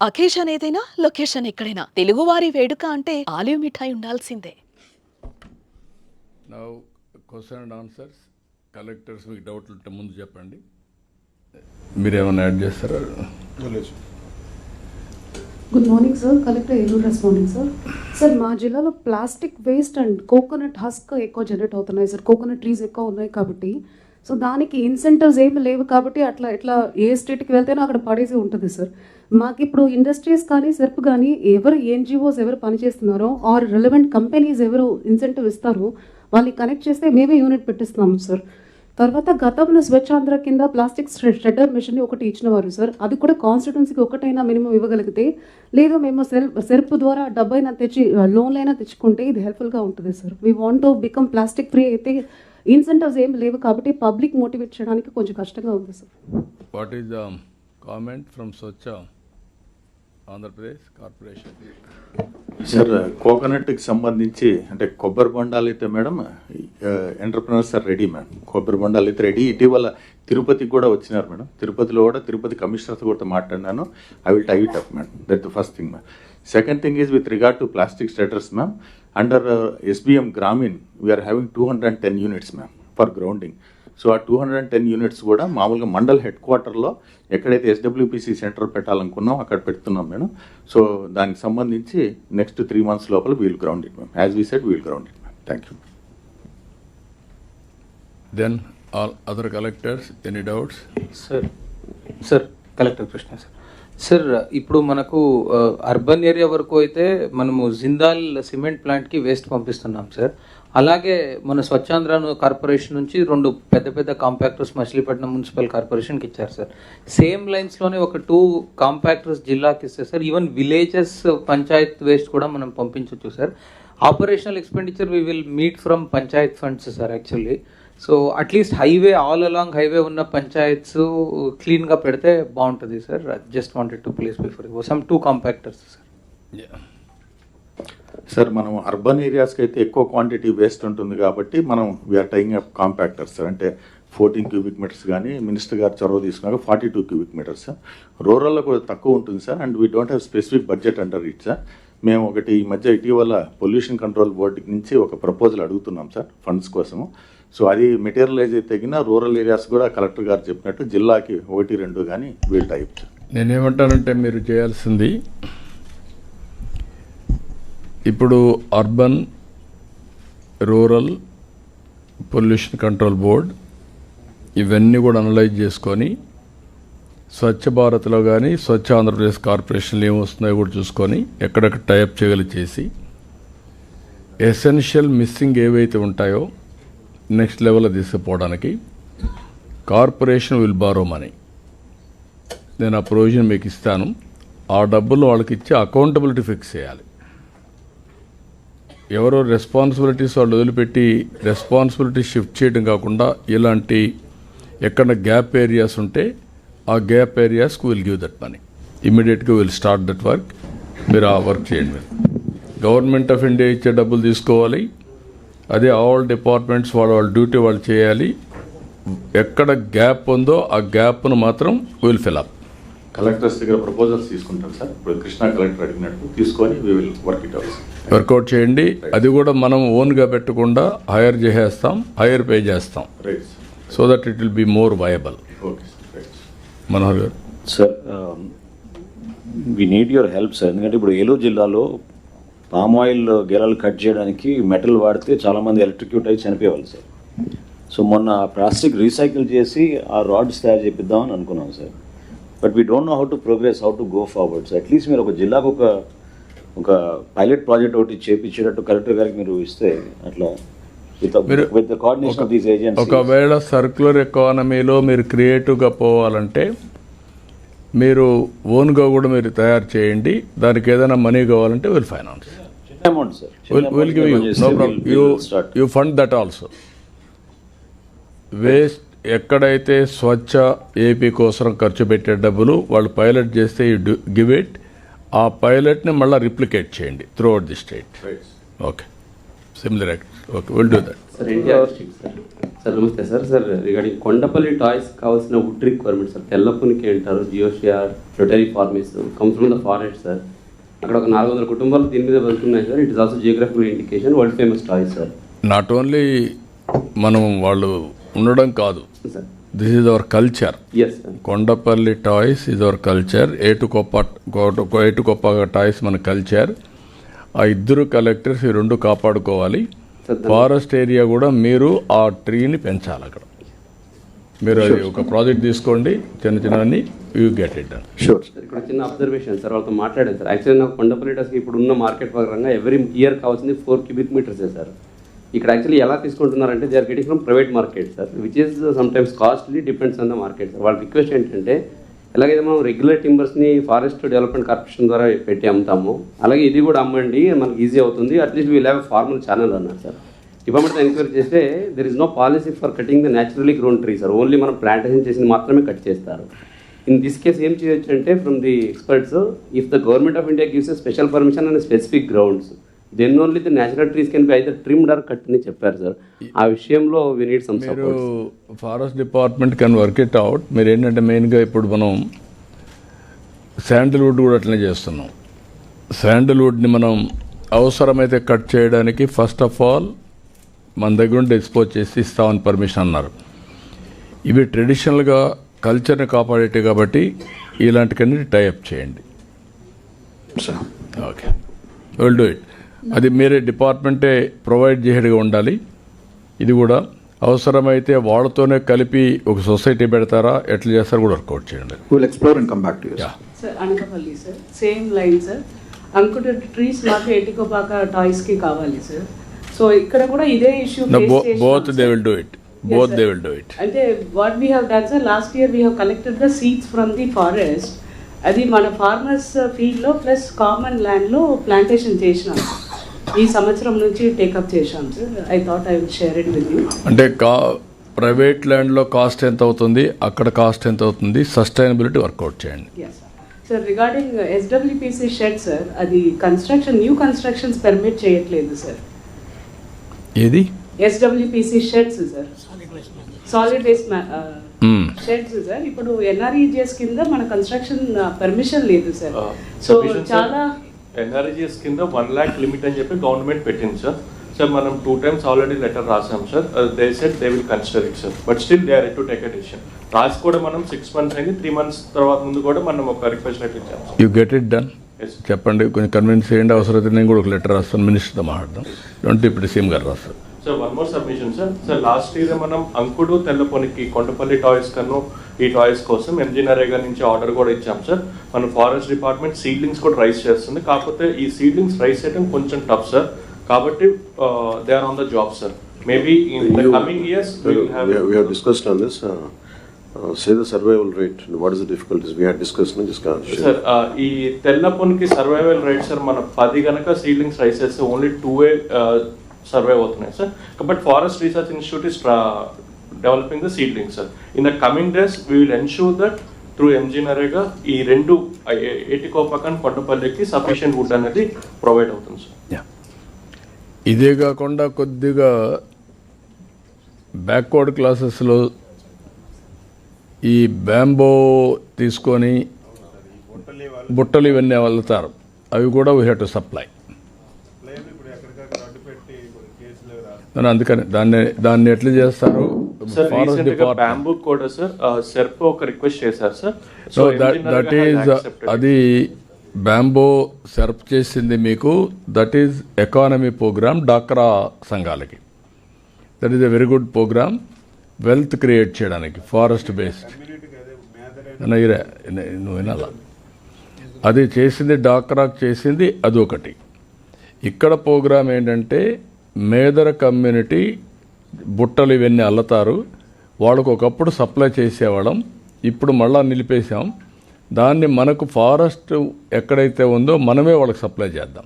Occasion ఏదైనా location ఎక్కడైనా తెలుగువారి వేడుక అంటే ఆలివ్ మిఠాయి ఉండాల్సిందే. Now question and answers. Collectors మీకు డౌట్లు ఉంటే ముందు చెప్పండి. మీరేమైనా యాడ్ చేస్తారా? Good morning sir, collector Eluru responding sir. Sir, మా జిల్లాలో plastic waste and coconut husk ఎక్కువ జనరేట్ అవుతున్నాయి సార్. కోకోనట్ ట్రీస్ ఎక్కువ ఉన్నాయి కాబట్టి, సో దానికి ఇన్సెంటివ్స్ ఏమి లేవు కాబట్టి అట్లా ఎట్లా ఏ స్టేట్కి వెళ్తేనో అక్కడ పడేసి ఉంటుంది సార్. మాకు ఇప్పుడు ఇండస్ట్రీస్ కానీ సెర్ప్ కానీ ఎవరు ఎన్జిఓస్ ఎవరు పనిచేస్తున్నారో ఆర్ రిలవెంట్ కంపెనీస్ ఎవరు ఇన్సెంటివ్ ఇస్తారో వాళ్ళని కనెక్ట్ చేస్తే మేమే యూనిట్ పెట్టిస్తున్నాము సార్. తర్వాత గతంలో స్వచ్ఛాంధ్ర కింద ప్లాస్టిక్ షెడ్డర్ మిషన్ ఒకటి ఇచ్చినవారు సార్. అది కూడా కాన్స్టిట్యున్సీకి ఒకటైనా మినిమం ఇవ్వగలిగితే, లేదు మేము సెర్ప్ ద్వారా డబ్బైనా తెచ్చి లోన్లైనా తెచ్చుకుంటే ఇది హెల్ప్ఫుల్గా ఉంటుంది sir. We want to become plastic free. అయితే ఇన్సెంటివ్స్ ఏం లేవు కాబట్టి పబ్లిక్ మోటివేట్ చేయడానికి కొంచెం కష్టంగా ఉంది sir. What is the comment from Swachh Andhra Pradesh corporation? Sir, కోకోనట్కి సంబంధించి అంటే కొబ్బరి బొండాలు అయితే madam entrepreneurs are ready madam. కొబ్బరి బొండాలు అయితే రెడీ. ఇటీవల తిరుపతికి కూడా వచ్చినారు మేడం. తిరుపతిలో కూడా తిరుపతి కమిషనర్తో కూడా మాట్లాడినాను. I will tie it up madam. That the first thing ma'am. Second thing is with regard to plastic stators ma'am. Under SBM Grameen we are having 210 units ma'am for grounding. So ఆ 210 యూనిట్స్ కూడా మామూలుగా mandal head క్వార్టర్లో ఎక్కడైతే SWPC centre పెట్టాలనుకున్నాం అక్కడ పెడుతున్నాం madam. So దానికి సంబంధించి next 3 months లోపల we'll ground it ma'am. As we said we'll ground it ma'am. Thank you. Then all other collectors, any doubts? Sir collector Krishna sir. Sir, ఇప్పుడు మనకు అర్బన్ ఏరియా వరకు అయితే మనము జిందాల్ సిమెంట్ ప్లాంట్కి వేస్ట్ పంపిస్తున్నాం సార్. అలాగే మన స్వచ్ఛాంధ్ర కార్పొరేషన్ నుంచి 2 పెద్ద కాంపాక్టర్స్ మచిలీపట్నం మున్సిపల్ కార్పొరేషన్కి ఇచ్చారు సార్. సేమ్ లైన్స్లోనే ఒక 2 కాంపాక్టర్స్ జిల్లాకి ఇస్తే sir, even villages panchayat waste కూడా మనం పంపించవచ్చు sir. Operational expenditure we will meet from panchayat funds sir actually. So at least highway all along highway ఉన్న పంచాయత్స్ క్లీన్గా పెడితే బాగుంటుంది sir. Just wanted to place before some 2 compactors sir. Sir, మనం అర్బన్ ఏరియాస్కి అయితే ఎక్కువ క్వాంటిటీ వేస్ట్ ఉంటుంది కాబట్టి మనం we're tying up compactors sir. అంటే 14 cubic meters కానీ మినిస్టర్ గారు చొరవ తీసుకున్నాక 42 cubic meters సార్. రూరల్లో కూడా తక్కువ ఉంటుంది sir. And we don't have specific budget under it sir. మేము ఒకటి ఈ మధ్య ఇటీవల పొల్యూషన్ కంట్రోల్ బోర్డు నుంచి ఒక ప్రపోజల్ అడుగుతున్నాం సార్ ఫండ్స్ కోసము. సో అది మెటీరియలైజ్ అయితే తగిన రూరల్ ఏరియాస్ కూడా కలెక్టర్ గారు చెప్పినట్టు జిల్లాకి 1-2 కానీ వీల్ టైప్. నేనేమంటానంటే మీరు చేయాల్సింది ఇప్పుడు urban, rural, pollution control board ఇవన్నీ కూడా అనలైజ్ చేసుకొని స్వచ్ఛ భారత్లో కానీ స్వచ్ఛ ఆంధ్రప్రదేశ్ కార్పొరేషన్లో ఏమొస్తున్నాయో కూడా చూసుకొని ఎక్కడెక్కడ టైప్ చేసి ఎసెన్షియల్ మిస్సింగ్ ఏవైతే ఉంటాయో నెక్స్ట్ లెవెల్లో తీసుకుపోవడానికి కార్పొరేషన్ విల్ బారో మనీ. నేను ఆ ప్రొవిజన్ మీకు ఇస్తాను. ఆ డబ్బులు వాళ్ళకి ఇచ్చి అకౌంటబిలిటీ ఫిక్స్ చేయాలి. ఎవరో రెస్పాన్సిబిలిటీస్ వాళ్ళు వదిలిపెట్టి రెస్పాన్సిబిలిటీ షిఫ్ట్ చేయడం కాకుండా ఇలాంటి ఎక్కడ గ్యాప్ ఏరియాస్ ఉంటే ఆ గ్యాప్ ఏరియాస్కి విల్ గివ్ దట్ మనీ. ఇమీడియట్గా విల్ స్టార్ట్ దట్ వర్క్. మీరు ఆ వర్క్ చేయండి. గవర్నమెంట్ ఆఫ్ ఇండియా ఇచ్చే డబ్బులు తీసుకోవాలి. అదే ఆల్ డిపార్ట్మెంట్స్ వాళ్ళ డ్యూటీ వాళ్ళు చేయాలి. ఎక్కడ గ్యాప్ ఉందో ఆ గ్యాప్ను మాత్రం విల్ ఫిల్ అప్. కలెక్టర్స్ దగ్గర ప్రపోజల్స్ తీసుకుంటాం సార్. ఇప్పుడు కృష్ణా కలెక్టర్ అడిగినట్టు తీసుకొని we will work it out. Work out చేయండి. అది కూడా మనం ఓన్గా పెట్టకుండా హైర్ చేసేస్తాం, హైర్ పే చేస్తాం. Right. So that it will be more viable. Okay sir. Manohar garu. Sir, we need your help sir. ఎందుకంటే ఇప్పుడు ఏలూరు జిల్లాలో పామ్ ఆయిల్ గెలలు కట్ చేయడానికి మెటల్ వాడితే చాలామంది ఎలక్ట్రిక్యూట్ అయ్యి చనిపోయేవాళ్ళు సార్. సో మొన్న ప్లాస్టిక్ రీసైకిల్ చేసి ఆ రాడ్స్ తయారు చేపిద్దామని అనుకున్నాం sir. But we don't know how to progress, how to go forward. So at least మీరు ఒక జిల్లాకు ఒక పైలట్ ప్రాజెక్ట్ ఒకటి చేపించేటట్టు కలెక్టర్ గారికి మీరు ఇస్తే అట్లా with the coordination of these agencies. ఒకవేళ సర్క్యులర్ ఎకానమీలో మీరు క్రియేటివ్గా పోవాలంటే మీరు ఓన్గా కూడా మీరు తయారు చేయండి. దానికి ఏదైనా మనీ కావాలంటే విల్ ఫైనాన్స్. చిన్న amount sir. Will give you, no problem. You fund that also. Waste ఎక్కడైతే స్వచ్ఛ ఏపీ కోసం ఖర్చు పెట్టే డబ్బులు వాళ్ళు పైలట్ చేస్తే యూ గివ్ ఇట్. ఆ పైలట్ని మళ్ళీ రిప్లికేట్ చేయండి throughout the state. Okay, similar act. Okay, will do that. Sir NTR district sir. Sir నమస్తే sir. Sir regarding Kondapalli toys కావాల్సిన వుడ్ రిక్వైర్మెంట్ సార్. తెల్లపునికి అంటారు, జియోషియా, రొటరీ ఫార్మేస్ comes from the forest sir. అక్కడ ఒక 400 కుటుంబాలు దీని మీద బతుకున్నాయి సార్. It is also geographical indication, world famous toys sir. Not only మనం వాళ్ళు ఉండడం కాదు, sir this is our culture. Yes sir. Kondapalli toys is our culture. Etikoppaka toys మన కల్చర్. ఆ ఇద్దరు కలెక్టర్స్ ఈ రెండు కాపాడుకోవాలి. ఫారెస్ట్ ఏరియా కూడా మీరు ఆ ట్రీని పెంచాలి. అక్కడ మీరు అది ఒక ప్రాజెక్ట్ తీసుకోండి, చిన్న చిన్నవన్నీ you get it done. Sure. Sir ఇక్కడ చిన్న అబ్జర్వేషన్ సార్, వాళ్ళతో మాట్లాడాను సార్. యాక్చువల్లీ నాకు కొండపల్లి టాయ్స్కి ఇప్పుడు ఉన్న మార్కెట్ పరంగా ఎవ్రీ ఇయర్ కావాల్సింది 4 cubic meters సార్. ఇక్కడ యాక్చువల్లీ ఎలా తీసుకుంటున్నారంటే they are getting from private market sir, which is sometimes costly, depends on the market sir. వాళ్ళ రిక్వెస్ట్ ఏంటంటే ఎలాగైతే మనం రెగ్యులర్ టింబర్స్ని ఫారెస్ట్ డెవలప్మెంట్ కార్పొరేషన్ ద్వారా పెట్టి అమ్ముతాము, అలాగే ఇది కూడా అమ్మండి, మనకి ఈజీ అవుతుంది, at least we'll have formal channel అన్నారు సార్. డిపార్ట్మెంట్ ఎంక్వైరీ చేస్తే there is no policy for cutting the naturally grown tree sir. Only మనం ప్లాంటేషన్ చేసింది మాత్రమే కట్ చేస్తారు. ఇన్ దిస్ కేస్ ఏం చేయొచ్చు అంటే from the experts, if the government of India gives a special permission and specific grounds, then only the natural trees can be either trimmed or cut అని చెప్పారు సార్. ఆ విషయంలో వి నీడ్ సమ్ మీరు support. Forest department can work it out. మీరు ఏంటంటే మెయిన్గా ఇప్పుడు మనం శాండిల్వుడ్ కూడా అట్లనే చేస్తున్నాం. శాండిల్వుడ్ని మనం అవసరమైతే కట్ చేయడానికి ఫస్ట్ ఆఫ్ ఆల్ మన దగ్గర ఉండి డిస్పోజ్ చేసి ఇస్తామని పర్మిషన్ అన్నారు. ఇవి ట్రెడిషనల్గా కల్చర్ని కాపాడేటి కాబట్టి ఇలాంటికన్నీ టైఅప్ చేయండి. Okay, will do it. అది మీరే డిపార్ట్మెంటే ప్రొవైడ్ చేయడిగా ఉండాలి. ఇది కూడా అవసరమైతే వాళ్ళతోనే కలిపి ఒక సొసైటీ పెడతారా, ఎట్లా చేస్తారో కూడా వర్కౌట్ చేయండి. We'll explore and come back to you. Sir Anakapalli sir, same line sir. అంకుట ట్రీస్ మాకు ఎటికోపాక టాయ్స్ కి కావాలి సార్. సో ఇక్కడ కూడా ఇదే issue both they will do it. Both they will do it. అంటే what we have done sir, last year we have collected the seeds from the forest. అది మన ఫార్మర్స్ ఫీల్డ్ లో plus common land లో plantation చేసినాం. ఈ సంవత్సరం నుంచి take up చేశాం sir. I thought I will share it with you. అంటే ప్రైవేట్ ల్యాండ్లో కాస్ట్ ఎంత అవుతుంది, అక్కడ కాస్ట్ ఎంత అవుతుంది, సస్టైనబిలిటీ వర్కౌట్ చేయండి. Sir regarding SWPC shed sir, అది కన్స్ట్రక్షన్ న్యూ కన్స్ట్రక్షన్స్ పర్మిట్ చేయట్లేదు సార్. ఏది SWPC sheds sir, solid waste sheds sir. ఇప్పుడు ఎన్ఆర్ఈజిఎస్ కింద మన కన్స్ట్రక్షన్ పర్మిషన్ లేదు సార్. సో చాలా ఎన్ఆర్ఈజిఎస్ కింద 1 lakh లిమిట్ అని చెప్పి గవర్నమెంట్ పెట్టింది సార్. సార్ మనం 2 times ఆల్రెడీ లెటర్ రాసాం sir. They said they will consider it sir, but still they are to take a decision. రాసి కూడా మనం 6 months అయింది, 3 months తర్వాత ముందు కూడా మనం ఒక రిక్వెస్ట్ లెటర్ ఇచ్చాం. You get it done. చెప్పండి, కొంచెం కన్విన్స్ చేయండి. అవసరమైతే నేను కూడా ఒక లెటర్ రాస్తాను, మినిస్టర్తో మాట్లాడదాం. ఇప్పుడు సీఎం గారు రాస్తారు. Sir one more submission sir. Sir last year మనం అంకుడు తెల్లపొనికి కొండపల్లి టాయ్స్ కన్నా ఈ టాయ్స్ కోసం ఎంజీ నరేగా నుంచి ఆర్డర్ కూడా ఇచ్చాం సార్. మన ఫారెస్ట్ డిపార్ట్మెంట్ సీడ్లింగ్స్ కూడా రైస్ చేస్తుంది. కాకపోతే ఈ సీడ్లింగ్స్ రైస్ చేయడం కొంచెం టఫ్ సార్. కాబట్టి they are on the job sir. Maybe in the coming years we have discussed on this. Say the survival rate. What is the difficulties? We had discussed in this conversation. Sir ఈ తెల్లపొనికి survival rate sir మన 10 గనక seedlings rice చేస్తే only 2 survive అవుతున్నాయి sir. But forest research institute is developing the seedlings sir. In the coming days we will ensure that through MG NREGA ఈ రెండు ఏటికోపకన్ కొండపల్లికి sufficient would అనేది provide అవుతుంది sir. ఇదే కాకుండా కొద్దిగా బ్యాక్వర్డ్ క్లాసెస్లో ఈ బ్యాంబో తీసుకొని బుట్టలు ఇవన్నీ వెళ్తారు, అవి కూడా వీ హ్యావ్ టు సప్లై. అందుకని దాన్ని ఎట్లా చేస్తారు సార్? రీసెంట్గా బ్యాంబూ కూడా సార్ సెర్ప్ ఒక రిక్వెస్ట్ చేశారు సార్. సో దట్ ఈజ్ అది బ్యాంబో సెర్ప్ చేసింది మీకు. దట్ ఈజ్ ఎకానమీ ప్రోగ్రామ్ డాక్రా సంఘాలకి. That is a very good programme wealth create చేయడానికి ఫారెస్ట్ బేస్డ్. నువ్వు వినాలా? అది చేసింది డాక్రాకు చేసింది అదొకటి. ఇక్కడ ప్రోగ్రామ్ ఏంటంటే మేదర కమ్యూనిటీ బుట్టలు ఇవన్నీ అల్లుతారు. వాళ్ళకు ఒకప్పుడు సప్లై చేసేవాళ్ళం, ఇప్పుడు మళ్ళా నిలిపేసాం. దాన్ని మనకు ఫారెస్ట్ ఎక్కడైతే ఉందో మనమే వాళ్ళకి సప్లై చేద్దాం.